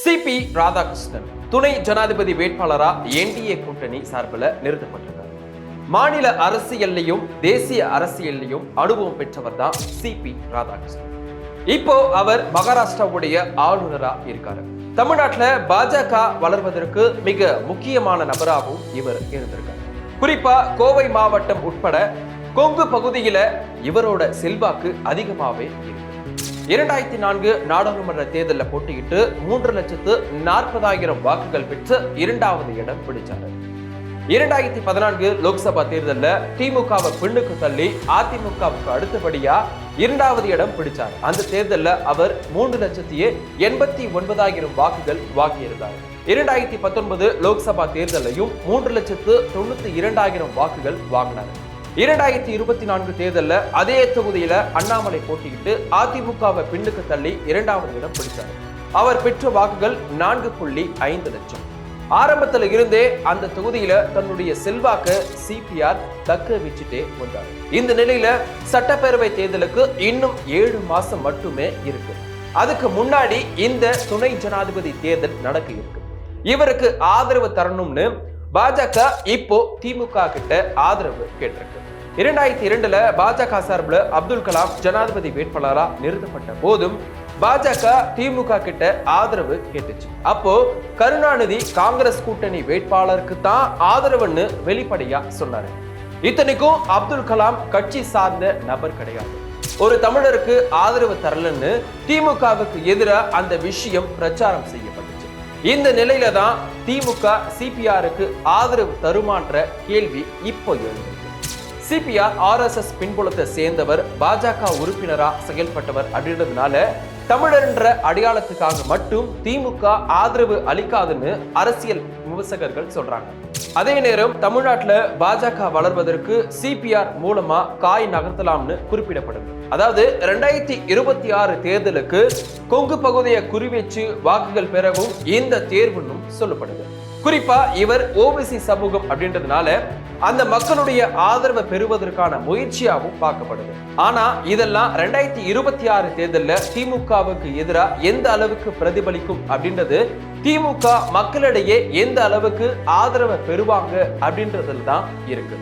CP Radhakrishnan துணை ஜனாதிபதி வேட்பாளரா NDA கூட்டணி சார்பில் நிறுத்தப்பட்டிருக்கார். மாநில அரசியல்லையும் தேசிய அரசியல்லையும் அனுபவம் பெற்றவர் தான் சிபி ராதாகிருஷ்ணன். இப்போ அவர் மகாராஷ்டிராவுடைய ஆளுநரா இருக்காரு. தமிழ்நாட்டுல பாஜக வளர்வதற்கு மிக முக்கியமான நபராகவும் இவர் இருந்திருக்கார். குறிப்பா கோவை மாவட்டம் உட்பட கொங்கு பகுதியில இவரோட செல்வாக்கு அதிகமாவே இருக்கு. 2004 நாடாளுமன்ற தேர்தலில் போட்டியிட்டு 3,40,000 வாக்குகள் பெற்று 2வது இடம் பிடிச்சாரு. 2014 லோக்சபா தேர்தலில் திமுகவை பின்னுக்கு தள்ளி அதிமுகவுக்கு அடுத்தபடியா 2வது இடம் பிடிச்சார். அந்த தேர்தலில் அவர் 3,89,000 வாக்குகள் வாங்கியிருந்தார். 2019 லோக்சபா தேர்தலையும் 3,92,000 வாக்குகள் வாங்கினார். 2024 தேர்தலில் அதே தொகுதியில அண்ணாமலை போட்டியிட்டு அதிமுகவை பின்னுக்கு தள்ளி 2வது இடம் பிடிச்சார். அவர் பெற்ற வாக்குகள் 4.5 லட்சம். ஆரம்பத்தில் இருந்தே அந்த தொகுதியில தன்னுடைய செல்வாக்க சிபிஆர் தக்க வச்சுட்டே வந்தார். இந்த நிலையில சட்டப்பேரவை தேர்தலுக்கு இன்னும் 7 மாசம் மட்டுமே இருக்கு. அதுக்கு முன்னாடி இந்த துணை ஜனாதிபதி தேர்தல் நடக்க இருக்கு. இவருக்கு ஆதரவு தரணும்னு பாஜக இப்போ திமுக கிட்ட ஆதரவு கேட்டிருக்கு. 2002 பாஜக சார்பில் அப்துல் கலாம் ஜனாதிபதி வேட்பாளரா நிறுத்தப்பட்ட போதும் பாஜக திமுக கிட்ட ஆதரவு கேட்டுச்சு. அப்போ கருணாநிதி காங்கிரஸ் கூட்டணி வேட்பாளருக்கு தான் ஆதரவுன்னு வெளிப்படையா சொன்னாரு. இத்தனைக்கும் அப்துல் கலாம் கட்சி சார்ந்த நபர் கிடையாது. ஒரு தமிழருக்கு ஆதரவு தரலன்னு திமுகவுக்கு எதிராக அந்த விஷயம் பிரச்சாரம் செய்யப்பட்டுச்சு. இந்த நிலையில தான் திமுக சிபிஆருக்கு ஆதரவு தருமான்ற கேள்வி இப்போ எழுந்திருக்கு. சிபிஆர் RSS பின்புலத்தை சேர்ந்தவர், பாஜக உறுப்பினரா செயல்பட்டவர் அப்படின்றதுனால தமிழர் என்ற அடையாளத்துக்காக மட்டும் திமுக ஆதரவு அளிக்காதுன்னு அரசியல் விமர்சகர்கள் சொல்றாங்க. அதே நேரம் தமிழ்நாட்டுல பாஜக வளர்வதற்கு சிபிஆர் மூலமா காய் நகர்த்தலாம்னு குறிப்பிடப்படுது. அதாவது 2026 தேர்தலுக்கு கொங்கு பகுதியை குறிவச்சு வாக்குகள் பெறவும் இந்த தேர்வுன்னும் சொல்லப்படுது. குறிப்பா இவர் ஓபிசி சமூகம் அப்படின்றதுனால அந்த மக்களுடைய ஆதரவை பெறுவதற்கான முயற்சியாகவும் பார்க்கப்படுது. ஆனா இதெல்லாம் 2026 தேர்தலில் திமுகவுக்கு எதிராக எந்த அளவுக்கு பிரதிபலிக்கும் அப்படின்றது திமுக மக்களிடையே எந்த அளவுக்கு ஆதரவை பெறுவாங்க அப்படின்றதுல தான் இருக்கு.